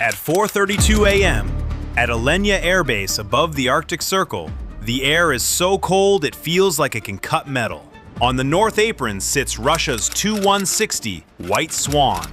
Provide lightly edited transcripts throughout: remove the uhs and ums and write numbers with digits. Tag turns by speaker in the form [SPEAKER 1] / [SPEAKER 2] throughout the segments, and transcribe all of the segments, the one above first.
[SPEAKER 1] At 4:32 a.m., at Alenia airbase above the Arctic Circle, the air is so cold it feels like it can cut metal. On the north apron sits Russia's Tu-160 White Swan,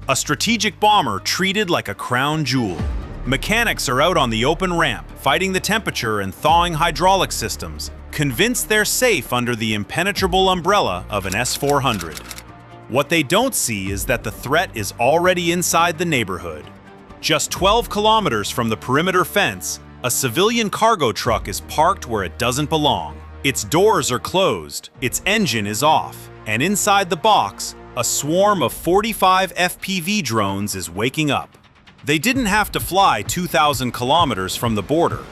[SPEAKER 1] a strategic bomber treated like a crown jewel. Mechanics are out on the open ramp, fighting the temperature and thawing hydraulic systems, convinced they're safe under the impenetrable umbrella of an S-400. What they don't see is that the threat is already inside the neighborhood. Just 12 kilometers from the perimeter fence, a civilian cargo truck is parked where it doesn't belong. Its doors are closed, its engine is off, and inside the box, a swarm of 45 FPV drones is waking up. They didn't have to fly 2,000 kilometers from the border.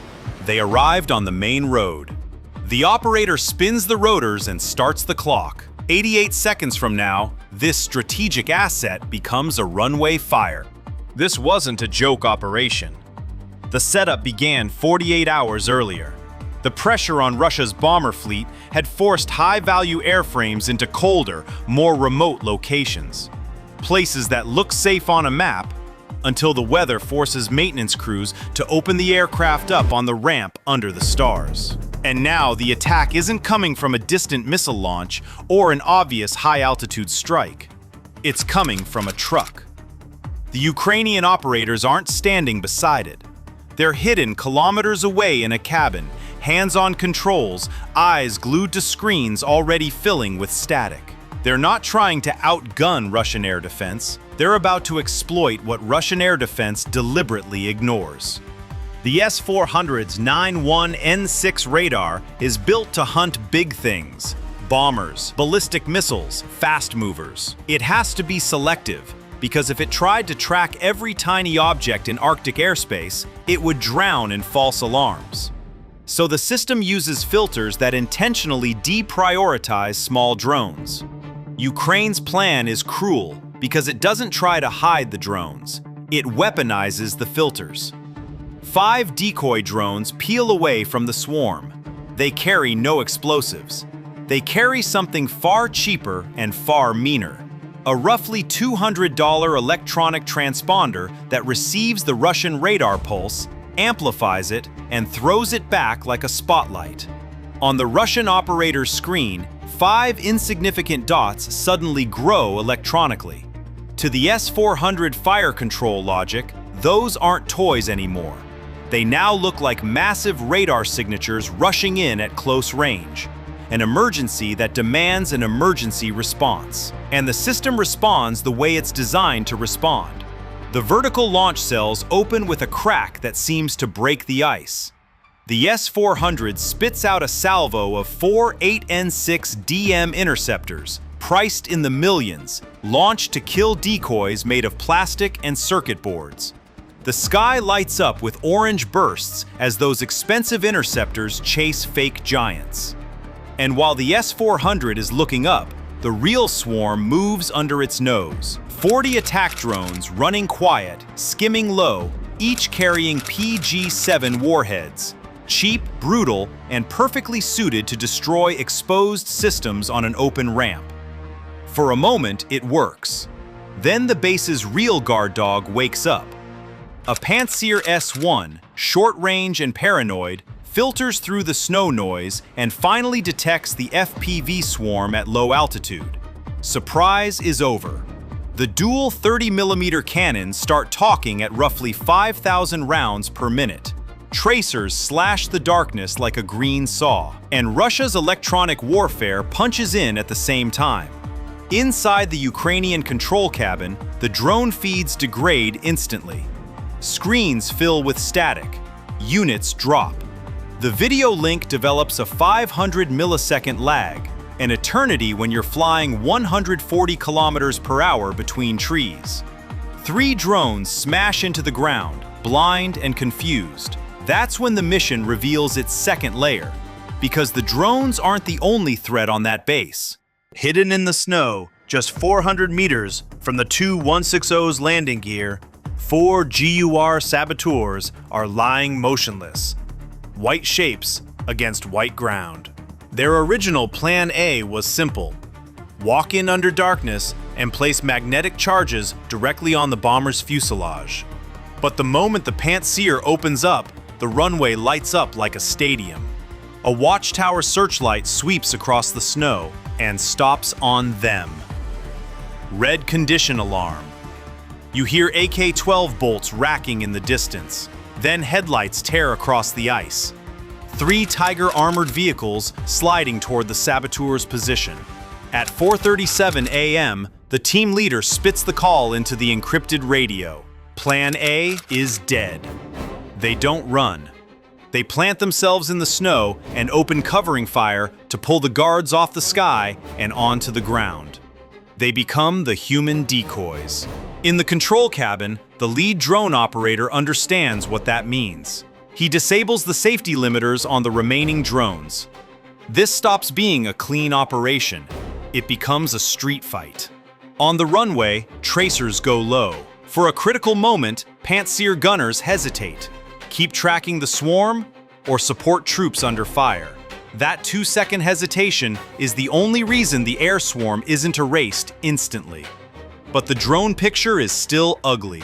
[SPEAKER 1] They arrived on the main road. The operator spins the rotors and starts the clock. 88 seconds from now, this strategic asset becomes a runway fire. This wasn't a joke operation. The setup began 48 hours earlier. The pressure on Russia's bomber fleet had forced high-value airframes into colder, more remote locations. Places that look safe on a map, until the weather forces maintenance crews to open the aircraft up on the ramp under the stars. And now the attack isn't coming from a distant missile launch or an obvious high-altitude strike. It's coming from a truck. The Ukrainian operators aren't standing beside it. They're hidden kilometers away in a cabin, hands on controls, eyes glued to screens already filling with static. They're not trying to outgun Russian air defense. They're about to exploit what Russian air defense deliberately ignores. The S-400's 9-1N6 radar is built to hunt big things: bombers, ballistic missiles, fast movers. It has to be selective, because if it tried to track every tiny object in Arctic airspace, it would drown in false alarms. So the system uses filters that intentionally deprioritize small drones. Ukraine's plan is cruel because it doesn't try to hide the drones. It weaponizes the filters. 5 decoy drones peel away from the swarm. They carry no explosives. They carry something far cheaper and far meaner: a roughly $200 electronic transponder that receives the Russian radar pulse, amplifies it, and throws it back like a spotlight. On the Russian operator's screen, 5 insignificant dots suddenly grow electronically. To the S-400 fire control logic, those aren't toys anymore. They now look like massive radar signatures rushing in at close range. An emergency that demands an emergency response. And the system responds the way it's designed to respond. The vertical launch cells open with a crack that seems to break the ice. The S-400 spits out a salvo of 4 8N6 DM interceptors, priced in the millions, launched to kill decoys made of plastic and circuit boards. The sky lights up with orange bursts as those expensive interceptors chase fake giants. And while the S-400 is looking up, the real swarm moves under its nose. 40 attack drones running quiet, skimming low, each carrying PG-7 warheads. Cheap, brutal, and perfectly suited to destroy exposed systems on an open ramp. For a moment, it works. Then the base's real guard dog wakes up. A Pantsir S-1, short-range and paranoid, filters through the snow noise and finally detects the FPV swarm at low altitude. Surprise is over. The dual 30mm cannons start talking at roughly 5,000 rounds per minute. Tracers slash the darkness like a green saw, and Russia's electronic warfare punches in at the same time. Inside the Ukrainian control cabin, the drone feeds degrade instantly. Screens fill with static. Units drop. The video link develops a 500 millisecond lag, an eternity when you're flying 140 kilometers per hour between trees. 3 drones smash into the ground, blind and confused. That's when the mission reveals its second layer, because the drones aren't the only threat on that base. Hidden in the snow, just 400 meters from the Tu-160's landing gear, 4 GUR saboteurs are lying motionless. White shapes against white ground. Their original Plan A was simple: walk in under darkness and place magnetic charges directly on the bomber's fuselage. But the moment the Pantsir opens up, the runway lights up like a stadium. A watchtower searchlight sweeps across the snow and stops on them. Red condition alarm. You hear AK-12 bolts racking in the distance. Then headlights tear across the ice. 3 Tiger armored vehicles sliding toward the saboteurs' position. At 4:37 a.m., the team leader spits the call into the encrypted radio. Plan A is dead. They don't run. They plant themselves in the snow and open covering fire to pull the guards off the sky and onto the ground. They become the human decoys. In the control cabin, the lead drone operator understands what that means. He disables the safety limiters on the remaining drones. This stops being a clean operation. It becomes a street fight. On the runway, tracers go low. For a critical moment, Pantsir gunners hesitate. Keep tracking the swarm or support troops under fire. That 2-second hesitation is the only reason the air swarm isn't erased instantly. But the drone picture is still ugly.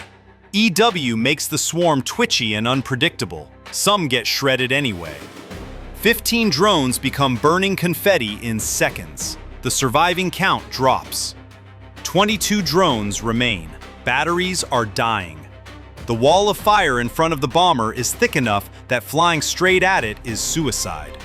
[SPEAKER 1] EW makes the swarm twitchy and unpredictable. Some get shredded anyway. 15 drones become burning confetti in seconds. The surviving count drops. 22 drones remain. Batteries are dying. The wall of fire in front of the bomber is thick enough that flying straight at it is suicide.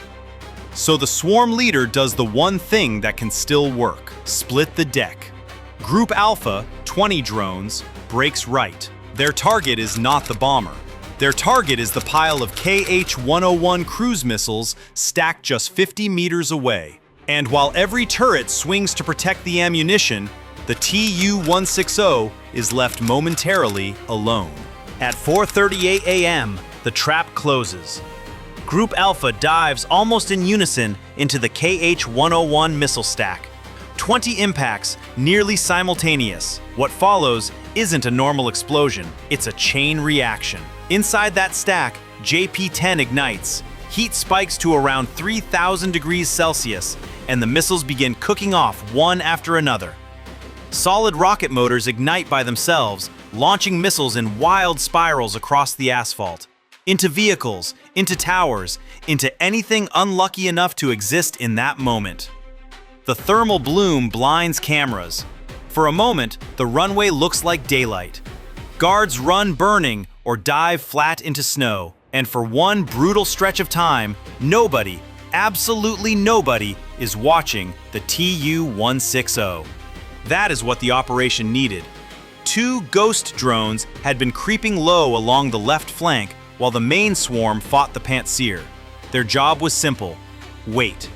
[SPEAKER 1] So the swarm leader does the one thing that can still work: split the deck. Group Alpha, 20 drones, breaks right. Their target is not the bomber. Their target is the pile of KH-101 cruise missiles stacked just 50 meters away. And while every turret swings to protect the ammunition, the Tu-160 is left momentarily alone. At 4:38 a.m., the trap closes. Group Alpha dives almost in unison into the KH-101 missile stack. 20 impacts, nearly simultaneous. What follows isn't a normal explosion, it's a chain reaction. Inside that stack, JP-10 ignites. Heat spikes to around 3,000 degrees Celsius, and the missiles begin cooking off one after another. Solid rocket motors ignite by themselves, launching missiles in wild spirals across the asphalt. Into vehicles, into towers, into anything unlucky enough to exist in that moment. The thermal bloom blinds cameras. For a moment, the runway looks like daylight. Guards run burning or dive flat into snow. And for one brutal stretch of time, nobody, absolutely nobody, is watching the Tu-160. That is what the operation needed. 2 ghost drones had been creeping low along the left flank while the main swarm fought the Pantsir. Their job was simple: wait.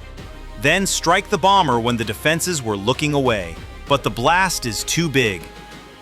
[SPEAKER 1] Then strike the bomber when the defenses were looking away. But the blast is too big.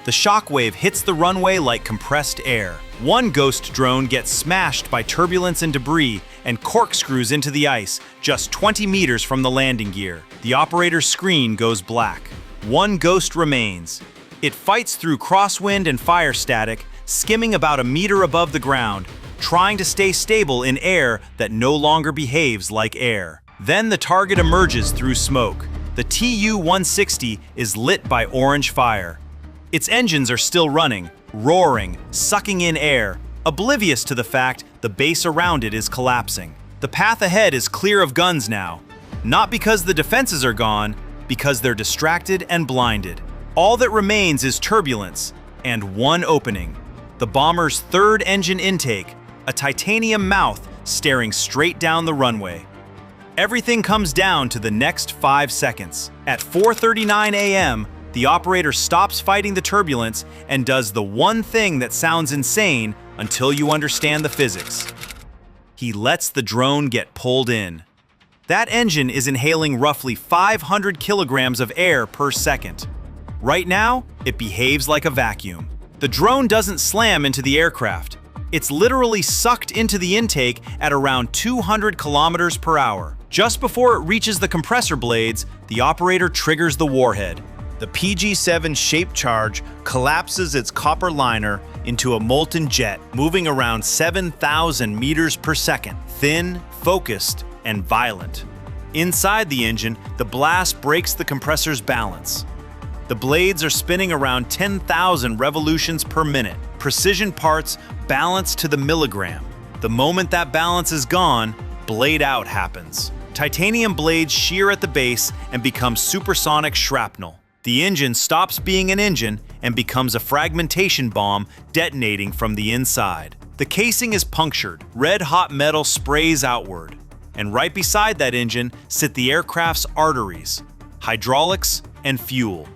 [SPEAKER 1] The shockwave hits the runway like compressed air. One ghost drone gets smashed by turbulence and debris and corkscrews into the ice just 20 meters from the landing gear. The operator's screen goes black. One ghost remains. It fights through crosswind and fire static, skimming about a meter above the ground, trying to stay stable in air that no longer behaves like air. Then the target emerges through smoke. The Tu-160 is lit by orange fire. Its engines are still running, roaring, sucking in air, oblivious to the fact the base around it is collapsing. The path ahead is clear of guns now. Not because the defenses are gone, because they're distracted and blinded. All that remains is turbulence and one opening. The bomber's third engine intake, a titanium mouth staring straight down the runway. Everything comes down to the next 5 seconds. At 4:39 a.m., the operator stops fighting the turbulence and does the one thing that sounds insane until you understand the physics. He lets the drone get pulled in. That engine is inhaling roughly 500 kilograms of air per second. Right now, it behaves like a vacuum. The drone doesn't slam into the aircraft. It's literally sucked into the intake at around 200 kilometers per hour. Just before it reaches the compressor blades, the operator triggers the warhead. The PG-7 shaped charge collapses its copper liner into a molten jet, moving around 7,000 meters per second, thin, focused, and violent. Inside the engine, the blast breaks the compressor's balance. The blades are spinning around 10,000 revolutions per minute, precision parts balanced to the milligram. The moment that balance is gone, blade out happens. Titanium blades shear at the base and become supersonic shrapnel. The engine stops being an engine and becomes a fragmentation bomb detonating from the inside. The casing is punctured, red-hot metal sprays outward, and right beside that engine sit the aircraft's arteries, hydraulics, and fuel.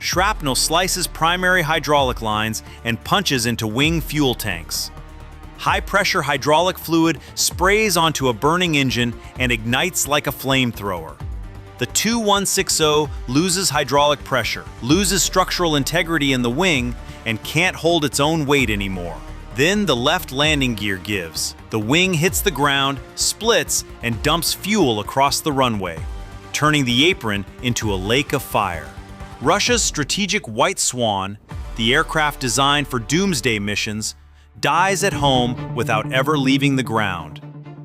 [SPEAKER 1] Shrapnel slices primary hydraulic lines and punches into wing fuel tanks. High-pressure hydraulic fluid sprays onto a burning engine and ignites like a flamethrower. The Tu-160 loses hydraulic pressure, loses structural integrity in the wing, and can't hold its own weight anymore. Then the left landing gear gives. The wing hits the ground, splits, and dumps fuel across the runway, turning the apron into a lake of fire. Russia's strategic White Swan, the aircraft designed for doomsday missions, dies at home without ever leaving the ground,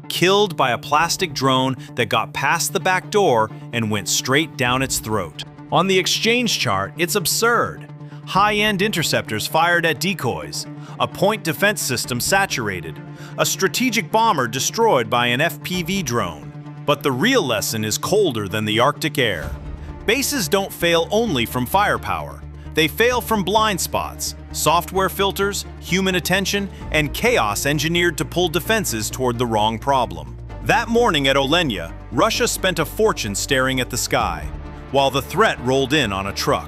[SPEAKER 1] killed by a plastic drone that got past the back door and went straight down its throat. On the exchange chart, it's absurd. High-end interceptors fired at decoys, a point defense system saturated, a strategic bomber destroyed by an FPV drone. But the real lesson is colder than the Arctic air. Bases don't fail only from firepower. They fail from blind spots, software filters, human attention, and chaos engineered to pull defenses toward the wrong problem. That morning at Olenja, Russia spent a fortune staring at the sky, while the threat rolled in on a truck.